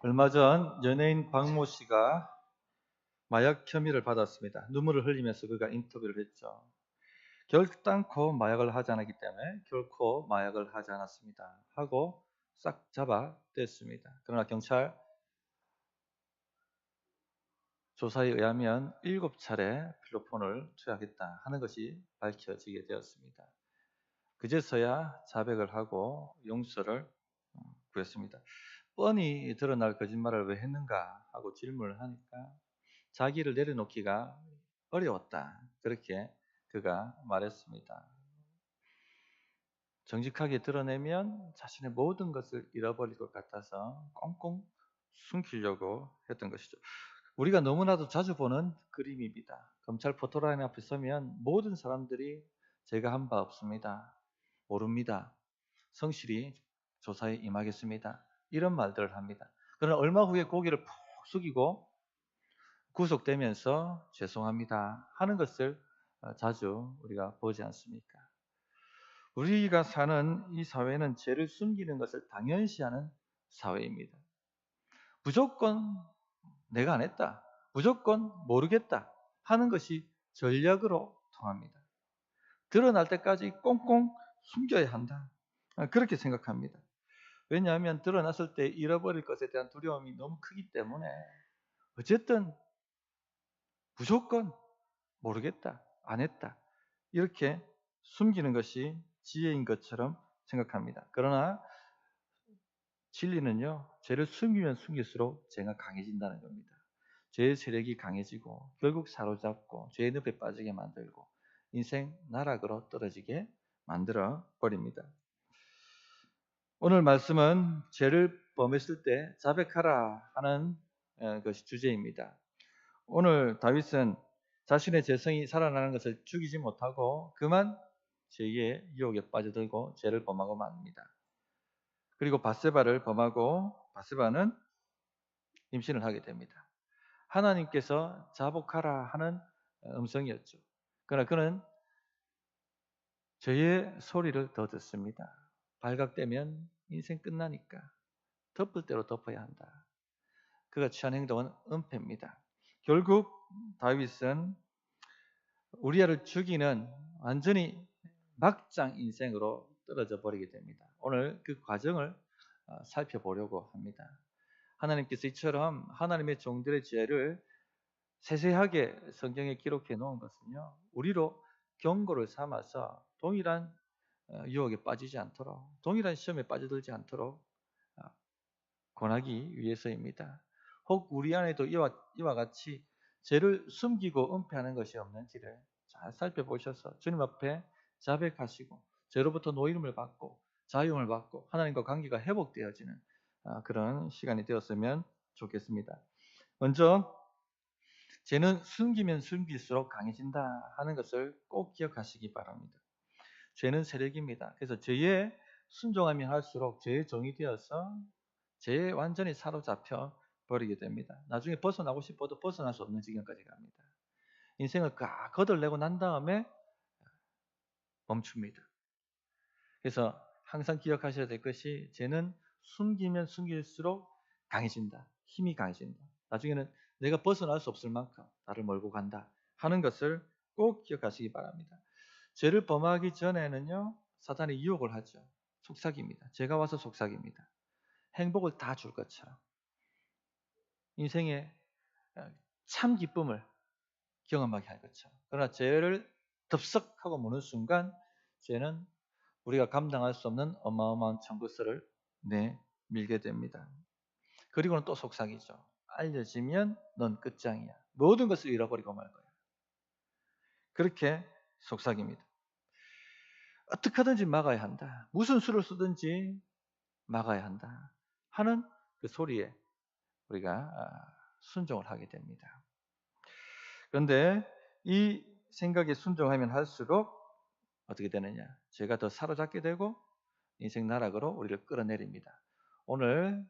얼마 전 연예인 박모 씨가 마약 혐의를 받았습니다. 눈물을 흘리면서 그가 인터뷰를 했죠. 결단코 마약을 하지 않았기 때문에 결코 마약을 하지 않았습니다. 하고 싹 잡아댔습니다. 그러나 경찰 조사에 의하면 7차례 필로폰을 투약했다 하는 것이 밝혀지게 되었습니다. 그제서야 자백을 하고 용서를 구했습니다. 뻔히 드러날 거짓말을 왜 했는가 하고 질문을 하니까 자기를 내려놓기가 어려웠다. 그렇게 그가 말했습니다. 정직하게 드러내면 자신의 모든 것을 잃어버릴 것 같아서 꽁꽁 숨기려고 했던 것이죠. 우리가 너무나도 자주 보는 그림입니다. 검찰 포토라인 앞에 서면 모든 사람들이 제가 한 바 없습니다. 모릅니다. 성실히 조사에 임하겠습니다. 이런 말들을 합니다. 그러나 얼마 후에 고개를 푹 숙이고 구속되면서 죄송합니다 하는 것을 자주 우리가 보지 않습니까? 우리가 사는 이 사회는 죄를 숨기는 것을 당연시하는 사회입니다. 무조건 내가 안 했다, 무조건 모르겠다 하는 것이 전략으로 통합니다. 드러날 때까지 꽁꽁 숨겨야 한다. 그렇게 생각합니다. 왜냐하면 드러났을 때 잃어버릴 것에 대한 두려움이 너무 크기 때문에 어쨌든 무조건 모르겠다, 안 했다 이렇게 숨기는 것이 지혜인 것처럼 생각합니다. 그러나 진리는요, 죄를 숨기면 숨길수록 죄가 강해진다는 겁니다. 죄의 세력이 강해지고 결국 사로잡고 죄의 늪에 빠지게 만들고 인생 나락으로 떨어지게 만들어 버립니다. 오늘 말씀은 죄를 범했을 때 자백하라 하는 것이 주제입니다. 오늘 다윗은 자신의 재성이 살아나는 것을 죽이지 못하고 그만 죄의 유혹에 빠져들고 죄를 범하고 맙니다. 그리고 밧세바를 범하고 밧세바는 임신을 하게 됩니다. 하나님께서 자복하라 하는 음성이었죠. 그러나 그는 죄의 소리를 더 듣습니다. 발각되면 인생 끝나니까 덮을 대로 덮어야 한다. 그가 취한 행동은 은폐입니다. 결국 다윗은 우리아를 죽이는 완전히 막장 인생으로 떨어져 버리게 됩니다. 오늘 그 과정을 살펴보려고 합니다. 하나님께서 이처럼 하나님의 종들의 죄를 세세하게 성경에 기록해 놓은 것은요, 우리로 경고를 삼아서 동일한 유혹에 빠지지 않도록, 동일한 시험에 빠져들지 않도록 권하기 위해서입니다. 혹 우리 안에도 이와 같이 죄를 숨기고 은폐하는 것이 없는지를 잘 살펴보셔서 주님 앞에 자백하시고 죄로부터 노임을 받고 자유함을 받고 하나님과 관계가 회복되어지는 그런 시간이 되었으면 좋겠습니다. 먼저 죄는 숨기면 숨길수록 강해진다 하는 것을 꼭 기억하시기 바랍니다. 죄는 세력입니다. 그래서 죄에 순종하면 할수록 죄의 종이 되어서 죄에 완전히 사로잡혀 버리게 됩니다. 나중에 벗어나고 싶어도 벗어날 수 없는 지경까지 갑니다. 인생을 꽉 거들내고 난 다음에 멈춥니다. 그래서 항상 기억하셔야 될 것이 죄는 숨기면 숨길수록 강해진다. 힘이 강해진다. 나중에는 내가 벗어날 수 없을 만큼 나를 몰고 간다 하는 것을 꼭 기억하시기 바랍니다. 죄를 범하기 전에는요, 사탄이 유혹을 하죠. 속삭입니다. 죄가 와서 속삭입니다. 행복을 다 줄 것처럼 인생의 참 기쁨을 경험하게 할 것처럼. 그러나 죄를 덥석하고 무는 순간 죄는 우리가 감당할 수 없는 어마어마한 청구서를 내밀게 됩니다. 그리고는 또 속삭이죠. 알려지면 넌 끝장이야. 모든 것을 잃어버리고 말 거야. 그렇게 속삭입니다. 어떻게 하든지 막아야 한다. 무슨 수를 쓰든지 막아야 한다 하는 그 소리에 우리가 순종을 하게 됩니다. 그런데 이 생각에 순종하면 할수록 어떻게 되느냐? 죄가 더 사로잡게 되고 인생 나락으로 우리를 끌어내립니다. 오늘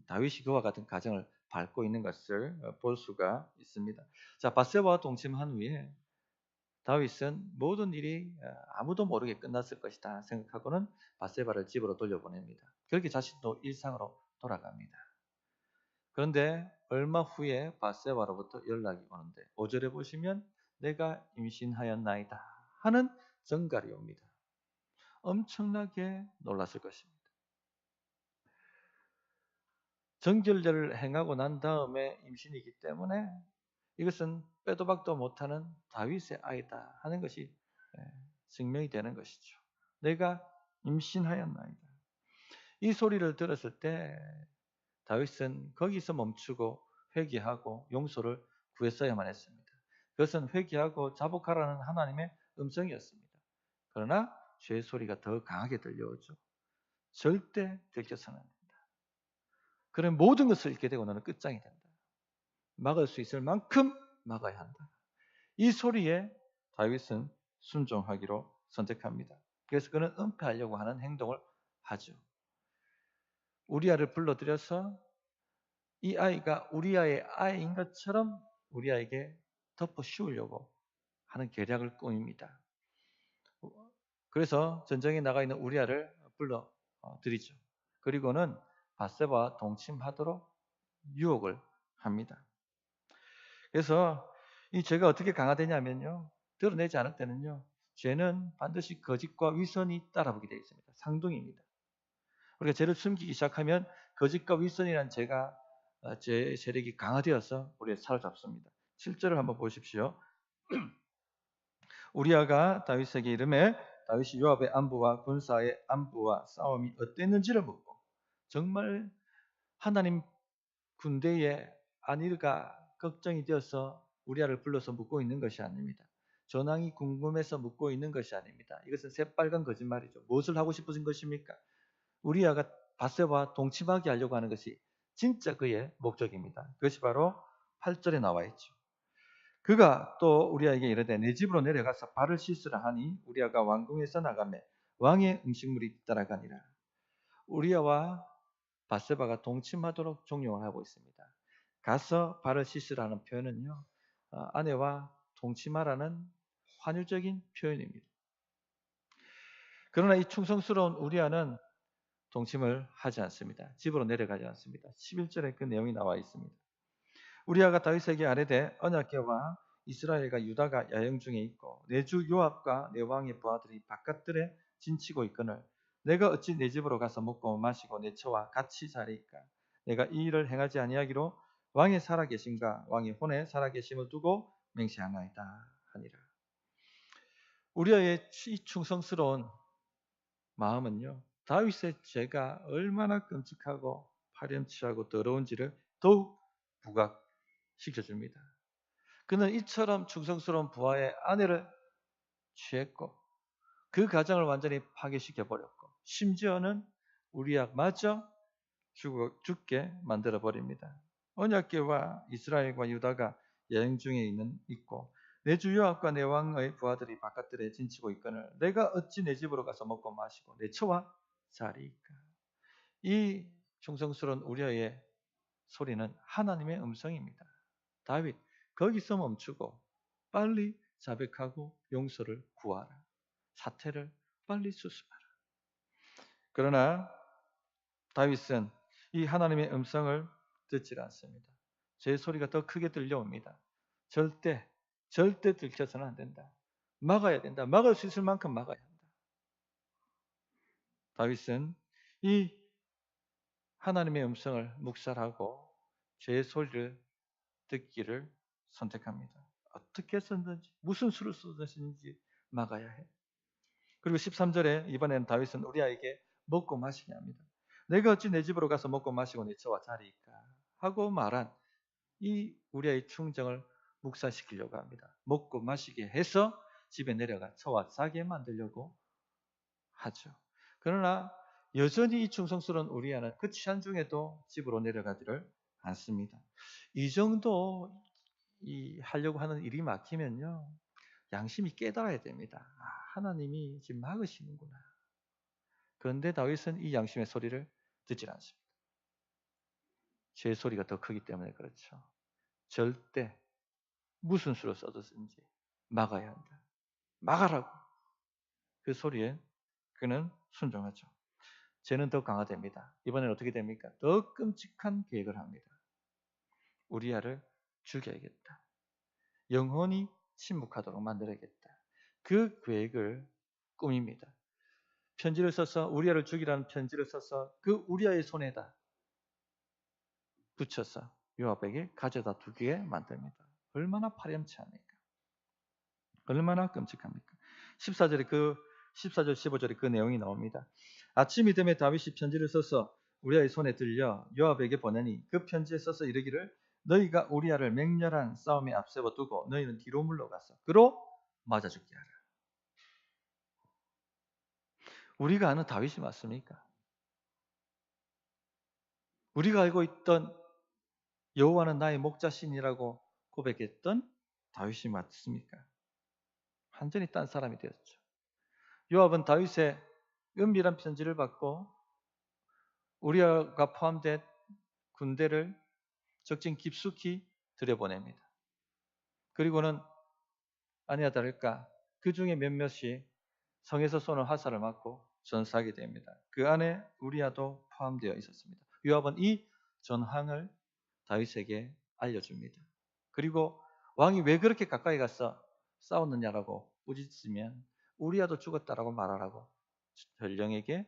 다윗이 그와 같은 가정을 밟고 있는 것을 볼 수가 있습니다. 자, 밧세바와 동침한 후에 다윗은 모든 일이 아무도 모르게 끝났을 것이다 생각하고는 밧세바를 집으로 돌려보냅니다. 그렇게 자신도 일상으로 돌아갑니다. 그런데 얼마 후에 바세바로부터 연락이 오는데 5절에 보시면 내가 임신하였나이다 하는 전갈이 옵니다. 엄청나게 놀랐을 것입니다. 정결제를 행하고 난 다음에 임신이기 때문에 이것은 빼도 박도 못하는 다윗의 아이다 하는 것이 증명이 되는 것이죠. 내가 임신하였나이다. 이 소리를 들었을 때 다윗은 거기서 멈추고 회개하고 용서를 구했어야만 했습니다. 그것은 회개하고 자복하라는 하나님의 음성이었습니다. 그러나 죄의 소리가 더 강하게 들려오죠. 절대 들켜서는 안 된다. 그런 모든 것을 잃게 되고 너는 끝장이 된다. 막을 수 있을 만큼 막아야 한다. 이 소리에 다윗은 순종하기로 선택합니다. 그래서 그는 은폐하려고 하는 행동을 하죠. 우리아를 불러들여서 이 아이가 우리아의 아이인 것처럼 우리아에게 덮어 씌우려고 하는 계략을 꾸밉니다. 그래서 전쟁에 나가 있는 우리아를 불러들이죠. 그리고는 바세바와 동침하도록 유혹을 합니다. 그래서 이 죄가 어떻게 강화되냐면요. 드러내지 않을 때는요. 죄는 반드시 거짓과 위선이 따라오게 되어 있습니다. 상둥입니다. 우리가 죄를 숨기기 시작하면 거짓과 위선이라는 죄의 세력이 강화되어서 우리의 사로잡습니다. 7절을 한번 보십시오. 우리아가 다윗에게 이르매 다윗이 요압의 안부와 군사의 안부와 싸움이 어땠는지를 묻고 정말 하나님 군대의 안위가 걱정이 되어서 우리아를 불러서 묻고 있는 것이 아닙니다. 전황이 궁금해서 묻고 있는 것이 아닙니다. 이것은 새빨간 거짓말이죠. 무엇을 하고 싶으신 것입니까? 우리아가 바세바와 동침하게 하려고 하는 것이 진짜 그의 목적입니다. 그것이 바로 8절에 나와 있죠. 그가 또 우리아에게 이르되 내 집으로 내려가서 발을 씻으라 하니 우리아가 왕궁에서 나가매 왕의 음식물이 따라가니라. 우리아와 바세바가 동침하도록 종용을 하고 있습니다. 가서 발을 씻으라는 표현은요. 아내와 동침하라는 환유적인 표현입니다. 그러나 이 충성스러운 우리아는 동침을 하지 않습니다. 집으로 내려가지 않습니다. 11절에 그 내용이 나와 있습니다. 우리아가 다윗에게 아뢰되 언약궤와 이스라엘과 유다가 야영 중에 있고 내 주 요압과 내 왕의 부하들이 바깥들에 진치고 있거늘 내가 어찌 내 집으로 가서 먹고 마시고 내 처와 같이 자리이까 내가 이 일을 행하지 아니하기로 왕의 살아계심과 왕의 혼에 살아계심을 두고 맹세하나이다 하니라. 우리아의 이 충성스러운 마음은요. 다윗의 죄가 얼마나 끔찍하고 파렴치하고 더러운지를 더욱 부각시켜줍니다. 그는 이처럼 충성스러운 부하의 아내를 취했고 그 가정을 완전히 파괴시켜버렸고 심지어는 우리아마저 죽게 만들어버립니다. 언약궤와 이스라엘과 유다가 여행 중에 있고 내 주 요압과 내 왕의 부하들이 바깥들에 진치고 있거늘 내가 어찌 내 집으로 가서 먹고 마시고 내 처와 자리이까. 이 충성스러운 우리아의 소리는 하나님의 음성입니다. 다윗 거기서 멈추고 빨리 자백하고 용서를 구하라. 사태를 빨리 수습하라. 그러나 다윗은 이 하나님의 음성을 듣지 않습니다. 제 소리가 더 크게 들려옵니다. 절대 들켜서는 안 된다. 막아야 된다. 막을 수 있을 만큼 막아야 한다. 다윗은 이 하나님의 음성을 묵살하고 제 소리를 듣기를 선택합니다. 어떻게 했었는지 무슨 수를 썼는지 막아야 해. 그리고 13절에 이번에는 다윗은 우리아에게 먹고 마시게 합니다. 내가 어찌 내 집으로 가서 먹고 마시고 내 처와 자리이까 하고 말한 이 우리아의 충정을 묵살시키려고 합니다. 먹고 마시게 해서 집에 내려가 처와 자게 만들려고 하죠. 그러나 여전히 이 충성스러운 우리아는 그 취한 중에도 집으로 내려가지를 않습니다. 이 정도 하려고 하는 일이 막히면요. 양심이 깨달아야 됩니다. 하나님이 지금 막으시는구나. 그런데 다윗은 이 양심의 소리를 듣지 않습니다. 제 소리가 더 크기 때문에 그렇죠. 절대 무슨 수로 써졌는지 막아야 한다. 막아라고. 그 소리에 그는 순종하죠. 죄는 더 강화됩니다. 이번엔 어떻게 됩니까? 더 끔찍한 계획을 합니다. 우리아를 죽여야겠다. 영원히 침묵하도록 만들어야겠다. 그 계획을 꾸밉니다. 편지를 써서 우리아를 죽이라는 편지를 써서 그 우리아의 손에다 붙여서 요압에게 가져다 두게 만듭니다. 얼마나 파렴치합니까? 얼마나 끔찍합니까? 14절 15절에 그 내용이 나옵니다. 아침이 되매 다윗이 편지를 써서 우리아의 손에 들려 요압에게 보내니 그 편지에 써서 이르기를 너희가 우리아를 맹렬한 싸움에 앞세워 두고 너희는 뒤로 물러가서 그로 맞아 죽게 하라. 우리가 아는 다윗이 맞습니까? 우리가 알고 있던 여호와는 나의 목자신이라고 고백했던 다윗이 맞습니까? 완전히 딴 사람이 되었죠. 요압은 다윗의 은밀한 편지를 받고 우리아가 포함된 군대를 적진 깊숙이 들여보냅니다. 그리고는 아니나 다를까 그 중에 몇몇이 성에서 쏘는 화살을 맞고 전사하게 됩니다. 그 안에 우리아도 포함되어 있었습니다. 요압은 이 전황을 다윗에게 알려줍니다. 그리고 왕이 왜 그렇게 가까이 가서 싸웠느냐라고 꾸짖으면 우리아도 죽었다라고 말하라고 전령에게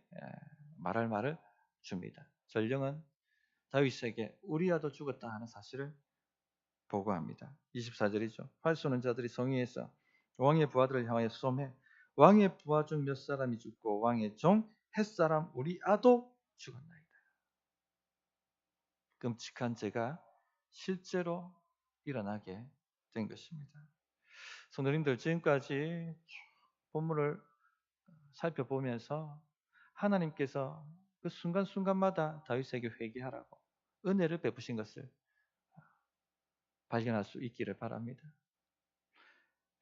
말할 말을 줍니다. 전령은 다윗에게 우리아도 죽었다 하는 사실을 보고합니다. 24절이죠. 활 쏘는 자들이 성위에서 왕의 부하들을 향하여 쏘매 왕의 부하 중 몇 사람이 죽고 왕의 종 햇사람 우리아도 죽었나이다. 끔찍한 죄가 실제로 일어나게 된 것입니다. 성도님들, 지금까지 본문을 살펴보면서 하나님께서 그 순간순간마다 다윗에게 회개하라고 은혜를 베푸신 것을 발견할 수 있기를 바랍니다.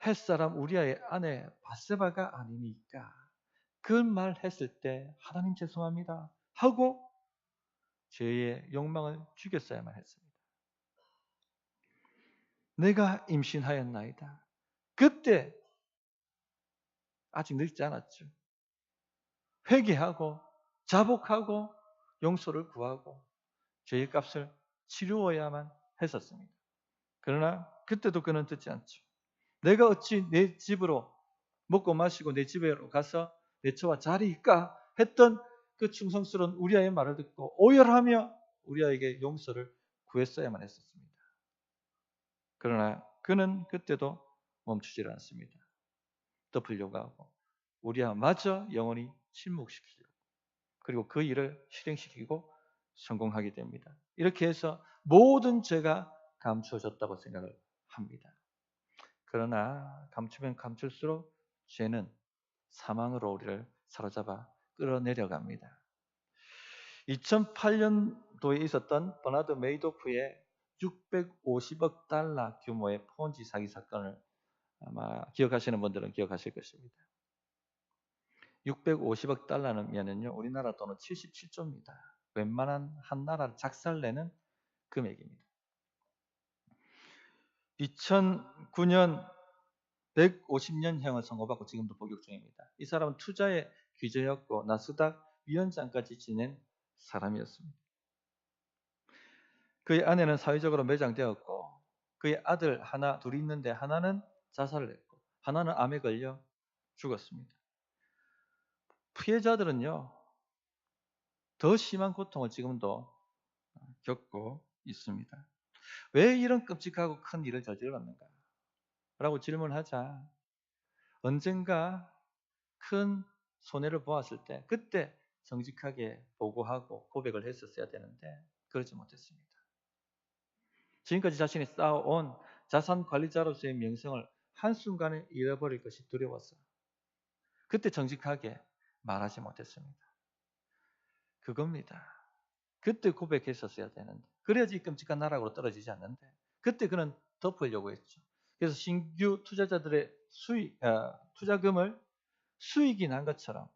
햇사람 우리아의 아내 바세바가 아니니까 그 말 했을 때 하나님 죄송합니다 하고 죄의 욕망을 죽였어야만 했습니다. 내가 임신하였나이다. 그때 아직 늙지 않았죠. 회개하고 자복하고 용서를 구하고 죄의 값을 치루어야만 했었습니다. 그러나 그때도 그는 듣지 않죠. 내가 어찌 내 집으로 먹고 마시고 내 집으로 가서 내 처와 자리일까 했던 그 충성스러운 우리아의 말을 듣고 오열하며 우리아에게 용서를 구했어야만 했었습니다. 그러나 그는 그때도 멈추질 않습니다. 덮으려고 하고 우리아마저 영원히 침묵시키려고 그리고 그 일을 실행시키고 성공하게 됩니다. 이렇게 해서 모든 죄가 감추어졌다고 생각을 합니다. 그러나 감추면 감출수록 죄는 사망으로 우리를 사로잡아 끌어내려갑니다. 2008년도에 있었던 버나드 메이도프의 650억 달러 규모의 폰지 사기 사건을 아마 기억하시는 분들은 기억하실 것입니다. 650억 달러면요 우리나라 돈은 77조입니다. 웬만한 한 나라를 작살내는 금액입니다. 2009년 150년형을 선고받고 지금도 복역 중입니다. 이 사람은 투자의 귀재였고 나스닥 위원장까지 지낸 사람이었습니다. 그의 아내는 사회적으로 매장되었고 그의 아들 하나 둘이 있는데 하나는 자살을 했고 하나는 암에 걸려 죽었습니다. 피해자들은요 더 심한 고통을 지금도 겪고 있습니다. 왜 이런 끔찍하고 큰 일을 저질렀는가? 라고 질문하자 언젠가 큰 손해를 보았을 때 그때 정직하게 보고하고 고백을 했었어야 되는데 그러지 못했습니다. 지금까지 자신이 쌓아온 자산 관리자로서의 명성을 한순간에 잃어버릴 것이 두려워서 그때 정직하게 말하지 못했습니다. 그겁니다. 그때 고백했었어야 되는데 그래야지 끔찍한 나락으로 떨어지지 않는데 그때 그는 덮으려고 했죠. 그래서 신규 투자자들의 투자금을 수익이 난 것처럼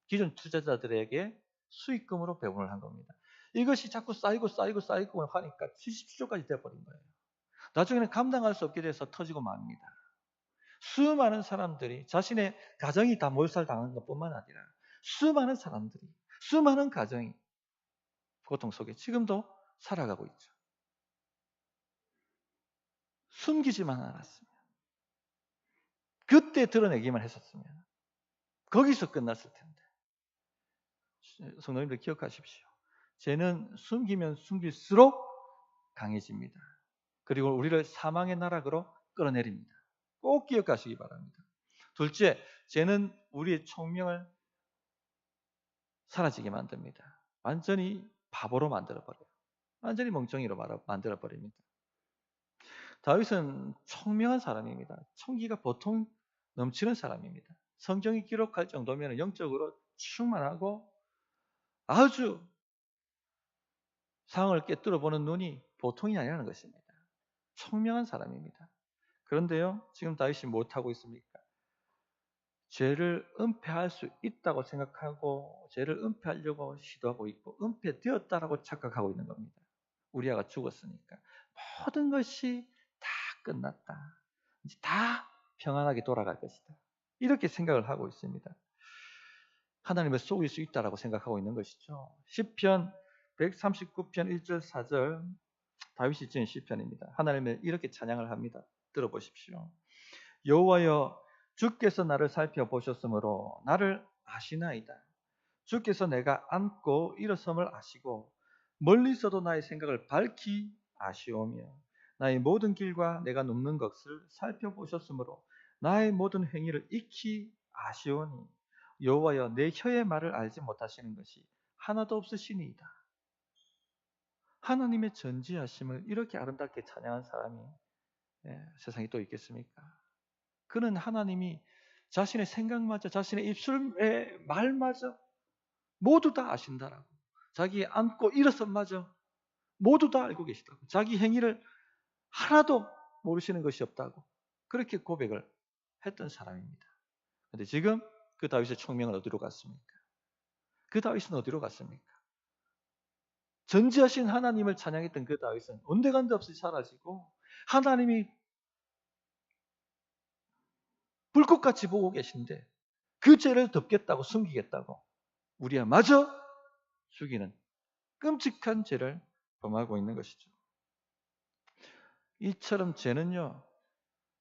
기존 투자자들에게 수익금으로 배분을 한 겁니다. 이것이 자꾸 쌓이고 하니까 77조까지 돼버린 거예요. 나중에는 감당할 수 없게 돼서 터지고 맙니다. 수많은 사람들이 자신의 가정이 다 몰살당한 것뿐만 아니라 수많은 사람들이 수많은 가정이 고통 속에 지금도 살아가고 있죠. 숨기지만 않았으면, 그때 드러내기만 했었으면 거기서 끝났을 텐데. 성도님들 기억하십시오. 죄는 숨기면 숨길수록 강해집니다. 그리고 우리를 사망의 나락으로 끌어내립니다. 꼭 기억하시기 바랍니다. 둘째, 죄는 우리의 총명을 사라지게 만듭니다. 완전히 바보로 만들어버려요. 완전히 멍청이로 만들어버립니다. 다윗은 총명한 사람입니다. 총기가 보통 넘치는 사람입니다. 성경이 기록할 정도면 영적으로 충만하고 아주 상황을 꿰뚫어 보는 눈이 보통이 아니라는 것입니다. 총명한 사람입니다. 그런데요, 지금 다윗이 못하고 있습니까? 죄를 은폐할 수 있다고 생각하고 죄를 은폐하려고 시도하고 있고 은폐되었다라고 착각하고 있는 겁니다. 우리아가 죽었으니까 모든 것이 다 끝났다. 이제 다 평안하게 돌아갈 것이다. 이렇게 생각을 하고 있습니다. 하나님을 속일 수 있다라고 생각하고 있는 것이죠. 시편 139편 1절 4절 다윗이 지은 시편입니다. 하나님을 이렇게 찬양을 합니다. 들어보십시오. 여호와여, 주께서 나를 살펴보셨으므로 나를 아시나이다. 주께서 내가 앉고 일어섬을 아시고 멀리서도 나의 생각을 밝히 아시오며 나의 모든 길과 내가 눕는 것을 살펴보셨으므로 나의 모든 행위를 익히 아시오니 여호와여, 내 혀의 말을 알지 못하시는 것이 하나도 없으시니이다. 하나님의 전지하심을 이렇게 아름답게 찬양한 사람이 세상에 또 있겠습니까? 그는 하나님이 자신의 생각마저, 자신의 입술의 말마저 모두 다 아신다라고, 자기 앉고 일어선마저 모두 다 알고 계시다고, 자기 행위를 하나도 모르시는 것이 없다고 그렇게 고백을 했던 사람입니다. 그런데 지금 그 다윗의 총명은 어디로 갔습니까? 그 다윗은 어디로 갔습니까? 전지하신 하나님을 찬양했던 그 다윗은 온데간데 없이 사라지고 하나님이 불꽃같이 보고 계신데 그 죄를 덮겠다고 숨기겠다고 우리야마저 죽이는 끔찍한 죄를 범하고 있는 것이죠. 이처럼 죄는요,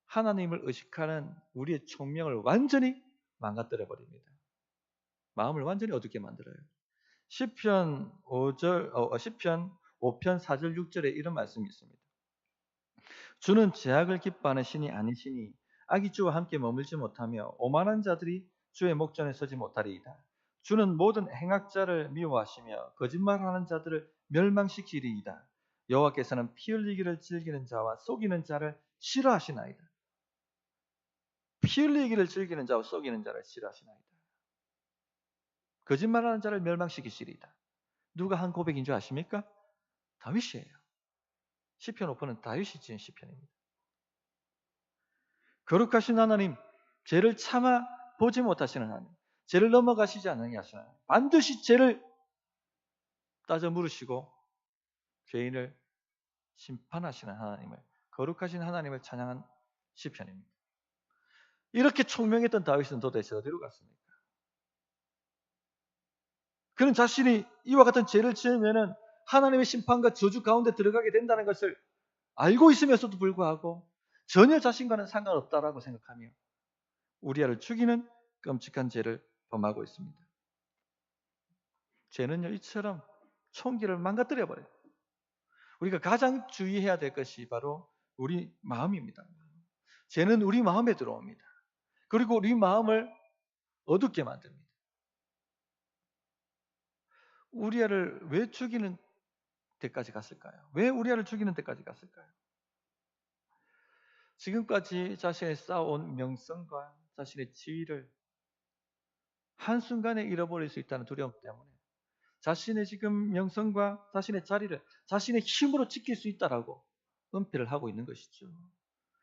하나님을 의식하는 우리의 총명을 완전히 망가뜨려 버립니다. 마음을 완전히 어둡게 만들어요. 시편 5편 4절 6절에 이런 말씀이 있습니다. 주는 죄악을 기뻐하는 신이 아니시니 악이 주와 함께 머물지 못하며 오만한 자들이 주의 목전에 서지 못하리이다. 주는 모든 행악자를 미워하시며 거짓말하는 자들을 멸망시키리이다. 여호와께서는 피 흘리기를 즐기는 자와 속이는 자를 싫어하시나이다. 피 흘리기를 즐기는 자와 속이는 자를 싫어하시나이다. 거짓말하는 자를 멸망시키시리이다. 누가 한 고백인 줄 아십니까? 다윗이에요. 시편 5편은 다윗이 지은 시편입니다. 거룩하신 하나님, 죄를 참아 보지 못하시는 하나님, 죄를 넘어가시지 않느냐 하시는 하나님, 반드시 죄를 따져 물으시고 죄인을 심판하시는 하나님을, 거룩하신 하나님을 찬양한 시편입니다. 이렇게 총명했던 다윗은 도대체 어디로 갔습니까? 그는 자신이 이와 같은 죄를 지으면 하나님의 심판과 저주 가운데 들어가게 된다는 것을 알고 있으면서도 불구하고 전혀 자신과는 상관없다라고 생각하며 우리아를 죽이는 끔찍한 죄를 범하고 있습니다. 죄는요, 이처럼 총기를 망가뜨려 버려요. 우리가 가장 주의해야 될 것이 바로 우리 마음입니다. 죄는 우리 마음에 들어옵니다. 그리고 우리 마음을 어둡게 만듭니다. 우리아를 왜 죽이는 데까지 갔을까요? 왜 우리아를 죽이는 데까지 갔을까요? 지금까지 자신의 쌓아온 명성과 자신의 지위를 한순간에 잃어버릴 수 있다는 두려움 때문에 자신의 지금 명성과 자신의 자리를 자신의 힘으로 지킬 수 있다라고 은폐를 하고 있는 것이죠.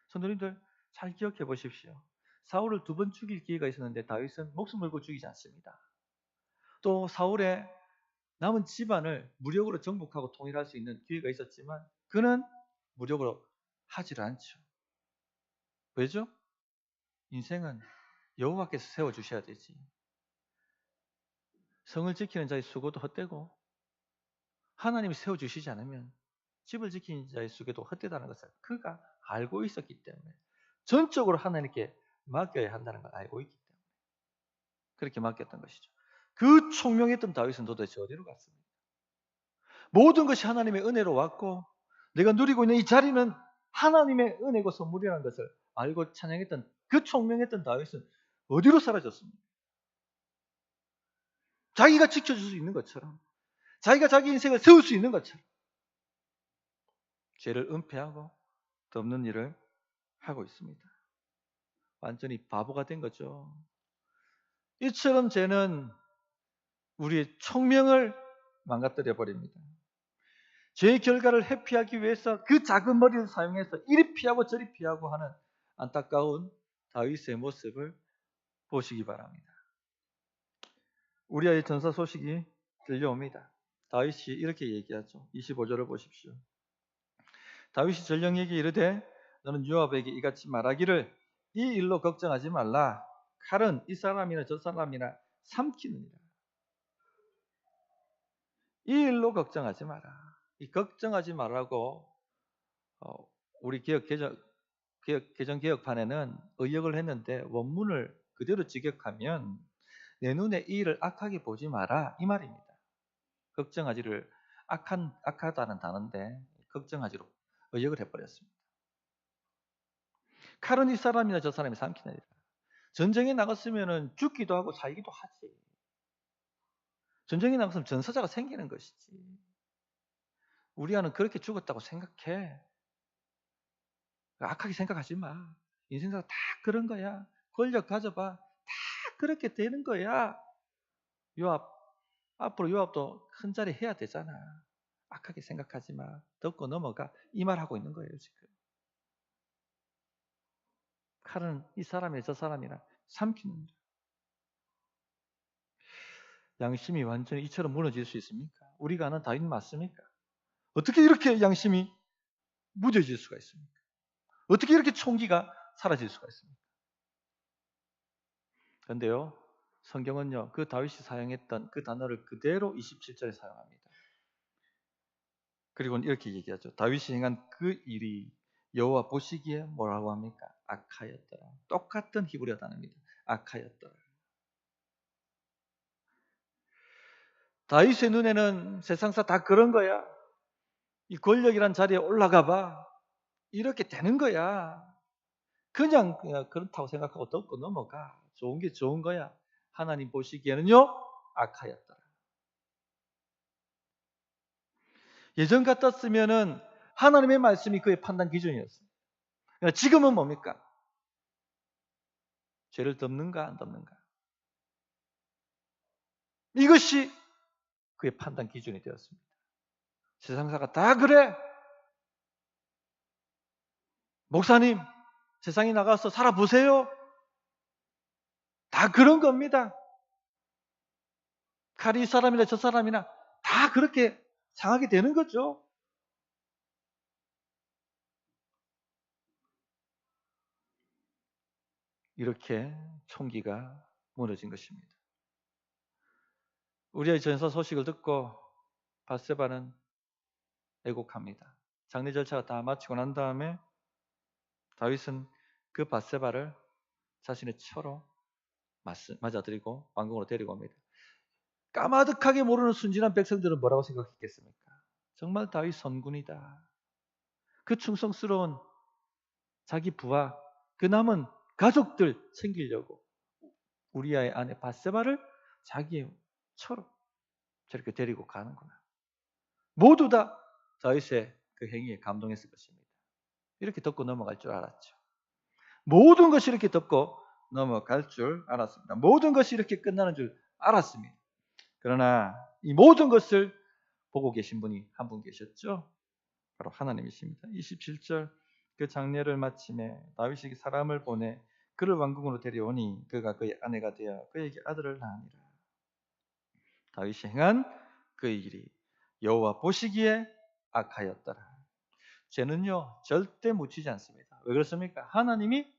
성도님들 잘 기억해 보십시오. 사울을 2번 죽일 기회가 있었는데 다윗은 목숨 걸고 죽이지 않습니다. 또 사울의 남은 집안을 무력으로 정복하고 통일할 수 있는 기회가 있었지만 그는 무력으로 하지를 않죠. 왜죠? 인생은 여호와께서 세워주셔야 되지. 성을 지키는 자의 수고도 헛되고 하나님이 세워주시지 않으면 집을 지키는 자의 수계도 헛되다는 것을 그가 알고 있었기 때문에 전적으로 하나님께 맡겨야 한다는 걸 알고 있기 때문에 그렇게 맡겼던 것이죠. 그 총명했던 다윗은 도대체 어디로 갔습니까? 모든 것이 하나님의 은혜로 왔고 내가 누리고 있는 이 자리는 하나님의 은혜고 선물이라는 것을 알고 찬양했던 그 총명했던 다윗은 어디로 사라졌습니까? 자기가 지켜줄 수 있는 것처럼 자기가 자기 인생을 세울 수 있는 것처럼 죄를 은폐하고 덮는 일을 하고 있습니다. 완전히 바보가 된 거죠. 이처럼 죄는 우리의 총명을 망가뜨려 버립니다. 죄의 결과를 회피하기 위해서 그 작은 머리를 사용해서 이리 피하고 저리 피하고 하는 안타까운 다윗의 모습을 보시기 바랍니다. 우리아의 전사 소식이 들려옵니다. 다윗이 이렇게 얘기하죠. 25절을 보십시오. 다윗이 전령에게 이르되 너는 요압에게 이같이 말하기를 이 일로 걱정하지 말라. 칼은 이 사람이나 저 사람이나 삼키느니라. 이 일로 걱정하지 마라. 이 걱정하지 말라고 우리 개정개혁판에는 의역을 했는데 원문을 그대로 직역하면 내 눈에 이 일을 악하게 보지 마라 이 말입니다. 걱정하지를 악하다는 단어인데 걱정하지로 의역을 해버렸습니다. 칼은 이 사람이나 저 사람이 삼키느니라. 전쟁에 나갔으면 죽기도 하고 살기도 하지. 전쟁에 나갔으면 전사자가 생기는 것이지. 우리아는 그렇게 죽었다고 생각해. 악하게 생각하지 마. 인생사가 다 그런 거야. 권력 가져봐. 다 그렇게 되는 거야. 요압, 앞으로 요압도 큰 자리 해야 되잖아. 악하게 생각하지 마. 덮고 넘어가. 이 말하고 있는 거예요, 지금. 칼은 이 사람이나 저 사람이나 삼키는 거야. 양심이 완전히 이처럼 무너질 수 있습니까? 우리가 아는 다윗 맞습니까? 어떻게 이렇게 양심이 무뎌질 수가 있습니까? 어떻게 이렇게 총기가 사라질 수가 있습니까? 그런데요, 성경은요, 그 다윗이 사용했던 그 단어를 그대로 27절에 사용합니다. 그리고 이렇게 얘기하죠. 다윗이 행한 그 일이 여호와 보시기에 뭐라고 합니까? 악하였더라. 똑같은 히브리어 단어입니다. 악하였더라. 다윗의 눈에는 세상사 다 그런 거야. 이 권력이란 자리에 올라가 봐. 이렇게 되는 거야. 그냥 그렇다고 생각하고 덮고 넘어가. 좋은 게 좋은 거야. 하나님 보시기에는요, 악하였더라. 예전 같았으면은 하나님의 말씀이 그의 판단 기준이었어요. 그러니까 지금은 뭡니까? 죄를 덮는가 안 덮는가? 이것이 그의 판단 기준이 되었습니다. 세상사가 다 그래. 목사님, 세상에 나가서 살아보세요. 다 그런 겁니다. 칼이 이 사람이나 저 사람이나 다 그렇게 상하게 되는 거죠. 이렇게 총기가 무너진 것입니다. 우리의 전사 소식을 듣고 밧세바는 애곡합니다. 장례 절차가 다 마치고 난 다음에 다윗은 그 밧세바를 자신의 처로 맞아들이고 왕궁으로 데리고 옵니다. 까마득하게 모르는 순진한 백성들은 뭐라고 생각했겠습니까? 정말 다윗 선군이다. 그 충성스러운 자기 부하, 그 남은 가족들 챙기려고 우리아의 아내 밧세바를 자기의 처로 저렇게 데리고 가는구나. 모두 다 다윗의 그 행위에 감동했을 것입니다. 이렇게 덮고 넘어갈 줄 알았죠. 모든 것이 이렇게 덮고 넘어갈 줄 알았습니다. 모든 것이 이렇게 끝나는 줄 알았습니다. 그러나 이 모든 것을 보고 계신 분이 한 분 계셨죠. 바로 하나님이십니다. 27절 그 장례를 마침에 다윗이 사람을 보내 그를 왕궁으로 데려오니 그가 그의 아내가 되어 그에게 아들을 낳으니라. 다윗이 행한 그의 일이 여호와 보시기에 악하였더라. 죄는요 절대 묻히지 않습니다. 왜 그렇습니까? 하나님이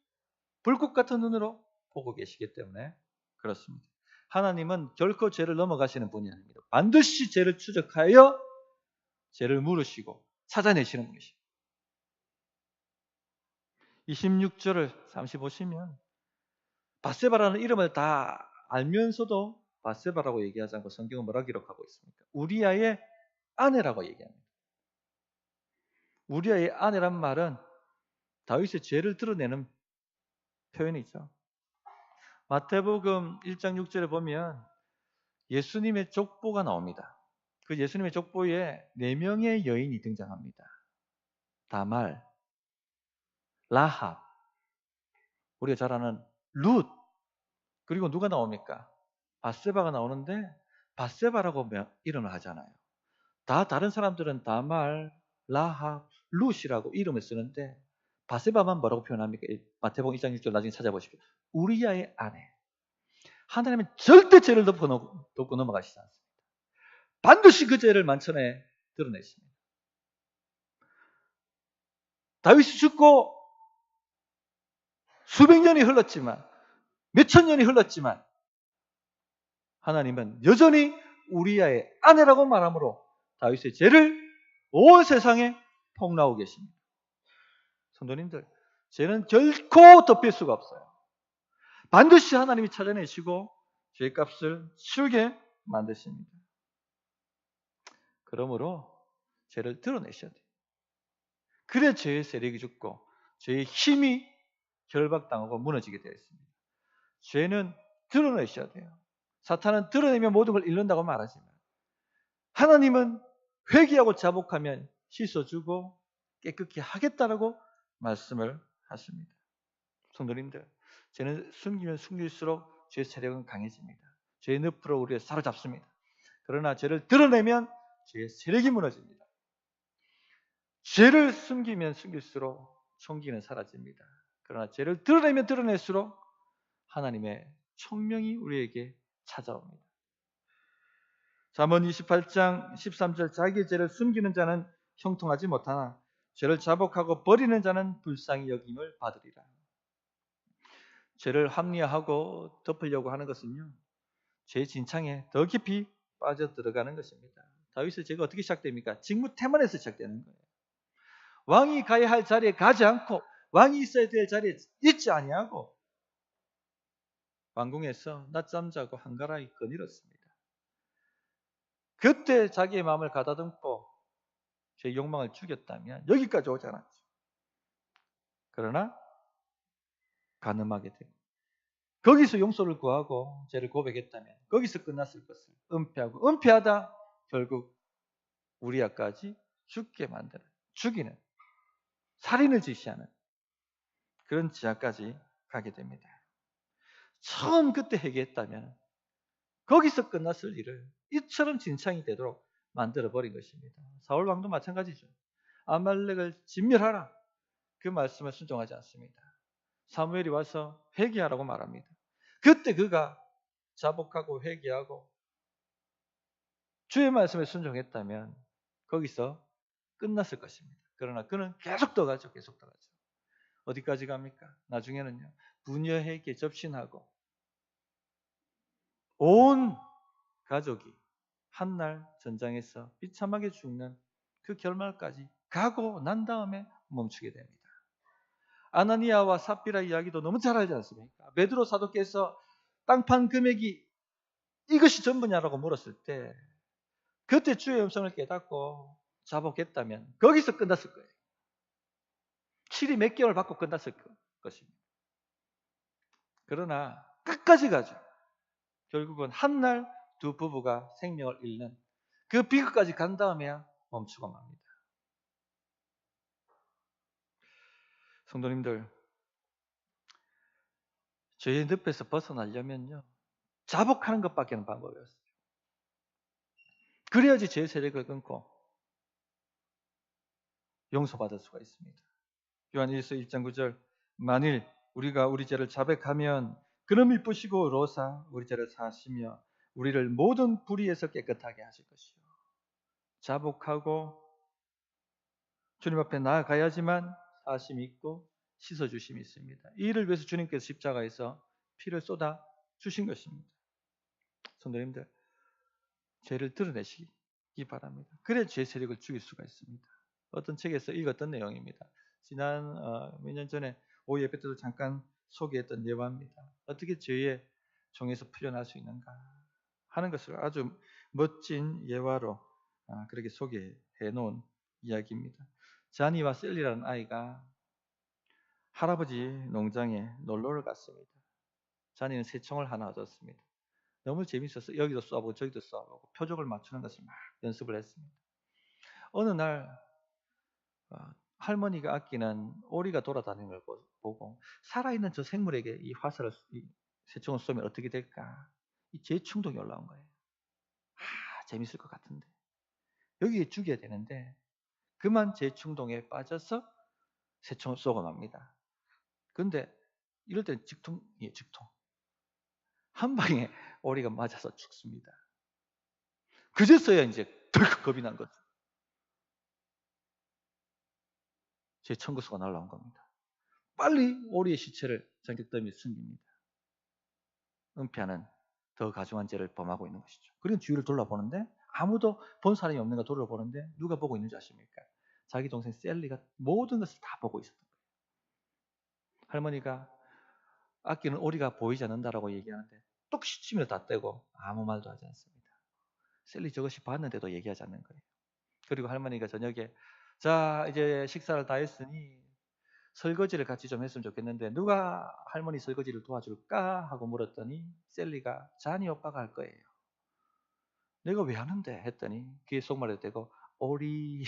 불꽃 같은 눈으로 보고 계시기 때문에 그렇습니다. 하나님은 결코 죄를 넘어가시는 분이 아닙니다. 반드시 죄를 추적하여 죄를 물으시고 찾아내시는 분이십니다. 26절을 잠시 보시면 바세바라는 이름을 다 알면서도 바세바라고 얘기하지 않고 성경은 뭐라 기록하고 있습니까? 우리아의 아내라고 얘기합니다. 우리아의 아내란 말은 다윗의 죄를 드러내는 표현이죠. 마태복음 1장 6절에 보면 예수님의 족보가 나옵니다. 그 예수님의 족보에 4명의 여인이 등장합니다. 다말, 라합, 우리가 잘 아는 룻, 그리고 누가 나옵니까? 바세바가 나오는데 바세바라고 이름을 하잖아요. 다 다른 사람들은 다말, 라합, 룻이라고 이름을 쓰는데 바세바만 뭐라고 표현합니까? 마태복음 1장 6절 나중에 찾아보십시오. 우리아의 아내. 하나님은 절대 죄를 덮고 넘어가시지 않습니다. 반드시 그 죄를 만천에 드러내십니다. 다윗이 죽고 수백 년이 흘렀지만, 몇천 년이 흘렀지만 하나님은 여전히 우리아의 아내라고 말하므로 다윗의 죄를 온 세상에 폭로하고 계십니다. 성도님들, 죄는 결코 덮일 수가 없어요. 반드시 하나님이 찾아내시고 죄값을 치르게 만드십니다. 그러므로 죄를 드러내셔야 돼요. 그래 죄의 세력이 죽고 죄의 힘이 결박당하고 무너지게 되어 있습니다. 죄는 드러내셔야 돼요. 사탄은 드러내면 모든 걸 잃는다고 말하지만 하나님은 회개하고 자복하면 씻어주고 깨끗게 하겠다라고 말씀을 하십니다. 성도님들, 죄는 숨기면 숨길수록 죄의 세력은 강해집니다. 죄의 늪으로 우리를 사로잡습니다. 그러나 죄를 드러내면 죄의 세력이 무너집니다. 죄를 숨기면 숨길수록 총기는 사라집니다. 그러나 죄를 드러내면 드러낼수록 하나님의 총명이 우리에게 찾아옵니다. 잠언 28장 13절 자기의 죄를 숨기는 자는 형통하지 못하나 죄를 자복하고 버리는 자는 불쌍히 여김을 받으리라. 죄를 합리화하고 덮으려고 하는 것은요, 죄의 진창에 더 깊이 빠져들어가는 것입니다. 다윗의 죄가 어떻게 시작됩니까? 직무태만에서 시작되는 거예요. 왕이 가야 할 자리에 가지 않고 왕이 있어야 될 자리에 있지 아니하고 왕궁에서 낮잠 자고 한가라이 거닐었습니다. 그때 자기의 마음을 가다듬고 제 욕망을 죽였다면 여기까지 오지 않았죠. 그러나 간음하게 되고 거기서 용서를 구하고 죄를 고백했다면 거기서 끝났을 것을 은폐하고 은폐하다 결국 우리아까지 죽게 만드는, 죽이는, 살인을 지시하는 그런 지하까지 가게 됩니다. 처음 그때 회개했다면 거기서 끝났을 일을 이처럼 진창이 되도록 만들어버린 것입니다. 사울 왕도 마찬가지죠. 아말렉을 진멸하라. 그 말씀을 순종하지 않습니다. 사무엘이 와서 회개하라고 말합니다. 그때 그가 자복하고 회개하고 주의 말씀에 순종했다면 거기서 끝났을 것입니다. 그러나 그는 계속 더 가죠. 계속 더 가죠. 어디까지 갑니까? 나중에는요. 부녀에게 접신하고 온 가족이 한날 전장에서 비참하게 죽는 그 결말까지 가고 난 다음에 멈추게 됩니다. 아나니아와 삽비라 이야기도 너무 잘 알지 않습니까? 베드로 사도께서 땅판 금액이 이것이 전부냐라고 물었을 때 그때 주의 음성을 깨닫고 자복했다면 거기서 끝났을 거예요. 7이 몇 개월 받고 끝났을 것입니다. 그러나 끝까지 가죠. 결국은 한날 두 부부가 생명을 잃는 그 비극까지 간 다음에야 멈추고 맙니다. 성도님들, 죄의 늪에서 벗어나려면요, 자복하는 것밖에는 방법이 없어요. 그래야지 죄의 세력을 끊고 용서받을 수가 있습니다. 요한일서 1장 9절 만일 우리가 우리 죄를 자백하면 그는 미쁘시고 로사 우리 죄를 사하시며 우리를 모든 불의에서 깨끗하게 하실 것이요. 자복하고 주님 앞에 나아가야지만 사하심이 있고 씻어주심이 있습니다. 이 일을 위해서 주님께서 십자가에서 피를 쏟아 주신 것입니다. 성도님들, 죄를 드러내시기 바랍니다. 그래 죄 세력을 죽일 수가 있습니다. 어떤 책에서 읽었던 내용입니다. 지난 몇 년 전에 오후 예배 때도 잠깐 소개했던 예화입니다. 어떻게 죄의 종에서 풀려날 수 있는가 하는 것을 아주 멋진 예화로 그렇게 소개해 놓은 이야기입니다. 자니와 셀리라는 아이가 할아버지 농장에 놀러를 갔습니다. 자니는 새총을 하나 얻었습니다. 너무 재밌어서 여기도 쏴보고 저기도 쏴보고 표적을 맞추는 것을 막 연습을 했습니다. 어느 날 할머니가 아끼는 오리가 돌아다니는 걸 보고 살아있는 저 생물에게 이 화살을 새총을 쏘면 어떻게 될까? 이 재충동이 올라온 거예요. 재밌을 것 같은데 여기에 죽여야 되는데 그만 재충동에 빠져서 새총을 쏘고 맙니다. 그런데 이럴 때는 직통이에요. 직통. 한 방에 오리가 맞아서 죽습니다. 그제서야 이제 덜컥 겁이 난 거죠. 제 청구서가 날라온 겁니다. 빨리 오리의 시체를 장작더미에 숨깁니다. 은폐하는 더 가중한 죄를 범하고 있는 것이죠. 그리고 주위를 돌아보는데 아무도 본 사람이 없는가 돌아보는데 누가 보고 있는지 아십니까? 자기 동생 셀리가 모든 것을 다 보고 있었던 거예요. 할머니가 아끼는 오리가 보이지 않는다라고 얘기하는데 뚝 시치며 다 떼고 아무 말도 하지 않습니다. 셀리 저것이 봤는데도 얘기하지 않는 거예요. 그리고 할머니가 저녁에 자 이제 식사를 다 했으니 설거지를 같이 좀 했으면 좋겠는데 누가 할머니 설거지를 도와줄까 하고 물었더니 셀리가 자니 오빠가 할 거예요. 내가 왜 하는데 했더니 귀에 속말을 대고 오리.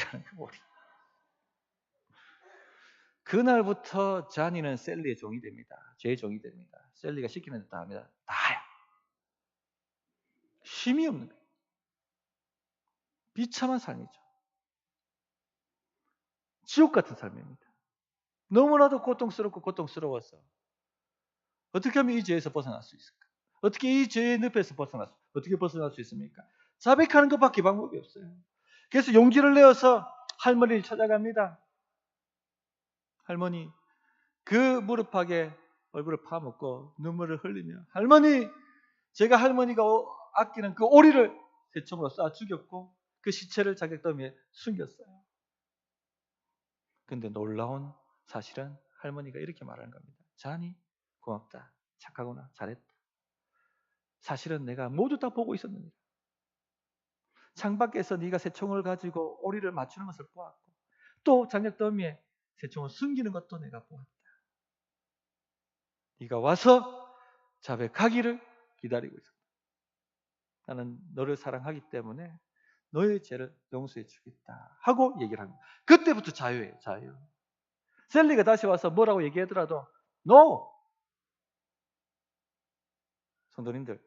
그날부터 자니는 셀리의 종이 됩니다. 죄의 종이 됩니다. 셀리가 시키는 대로 다 합니다. 다야. 쉼이 없는 거예요. 비참한 삶이죠. 지옥 같은 삶입니다. 너무나도 고통스러워서 어떻게 하면 이 죄에서 벗어날 수 있을까? 어떻게 이 죄의 늪에서 어떻게 벗어날 수 있습니까? 자백하는 것밖에 방법이 없어요. 그래서 용기를 내어서 할머니를 찾아갑니다. 할머니, 그 무릎팍에 얼굴을 파묻고 눈물을 흘리며 할머니, 제가 할머니가 아끼는 그 오리를 새총으로 쏴 죽였고 그 시체를 장작더미에 숨겼어요. 근데 놀라운 사실은 할머니가 이렇게 말하는 겁니다. 자니, 고맙다. 착하구나. 잘했다. 사실은 내가 모두 다 보고 있었느니라. 창밖에서 네가 새총을 가지고 오리를 맞추는 것을 보았고 또 장작더미에 새총을 숨기는 것도 내가 보았다. 네가 와서 자백하기를 기다리고 있었다. 나는 너를 사랑하기 때문에 너의 죄를 용서해 주겠다 하고 얘기를 합니다. 그때부터 자유예요. 자유. 셀리가 다시 와서 뭐라고 얘기하더라도 No! 성도님들,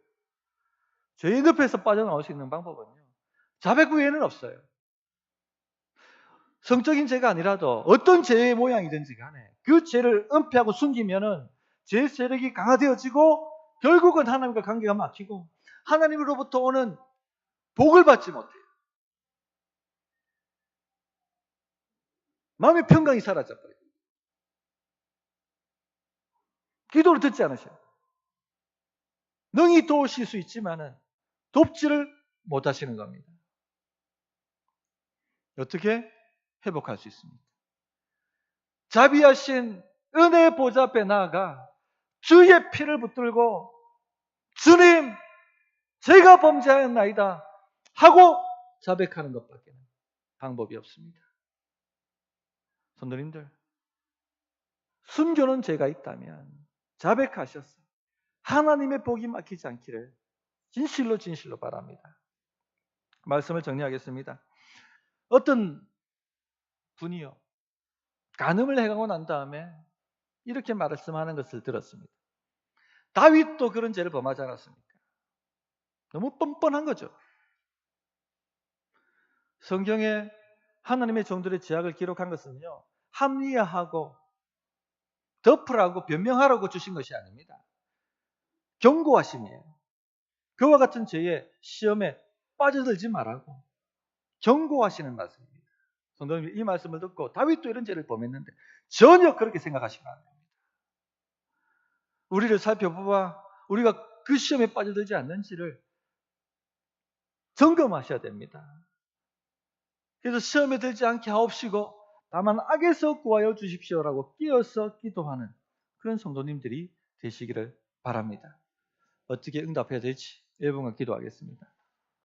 죄의 늪에서 빠져나올 수 있는 방법은요, 자백 외에는 없어요. 성적인 죄가 아니라도 어떤 죄의 모양이든지 간에 그 죄를 은폐하고 숨기면은 죄 세력이 강화되어지고 결국은 하나님과 관계가 막히고 하나님으로부터 오는 복을 받지 못해요. 마음의 평강이 사라져버려요. 기도를 듣지 않으셔요. 능히 도우실 수 있지만은 돕지를 못하시는 겁니다. 어떻게 회복할 수 있습니까? 자비하신 은혜의 보좌 앞에 나아가 주의 피를 붙들고 주님, 제가 범죄하였나이다 하고 자백하는 것밖에 방법이 없습니다. 성도님들, 숨겨놓은 죄가 있다면 자백하셔서 하나님의 복이 막히지 않기를 진실로 바랍니다. 말씀을 정리하겠습니다. 어떤 분이요, 간음을 해가고 난 다음에 이렇게 말씀하는 것을 들었습니다. 다윗도 그런 죄를 범하지 않았습니까? 너무 뻔뻔한 거죠. 성경에 하나님의 종들의 죄악을 기록한 것은요, 합리화하고 덮으라고 변명하라고 주신 것이 아닙니다. 경고하심이에요. 그와 같은 죄의 시험에 빠져들지 말라고 경고하시는 말씀입니다. 성도님, 이 말씀을 듣고 다윗도 이런 죄를 범했는데 전혀 그렇게 생각하시면 안 됩니다. 우리를 살펴보아 우리가 그 시험에 빠져들지 않는지를 점검하셔야 됩니다. 그래서 시험에 들지 않게 하옵시고 다만 악에서 구하여 주십시오라고 끼어서 기도하는 그런 성도님들이 되시기를 바랍니다. 어떻게 응답해야 될지 1분간 기도하겠습니다.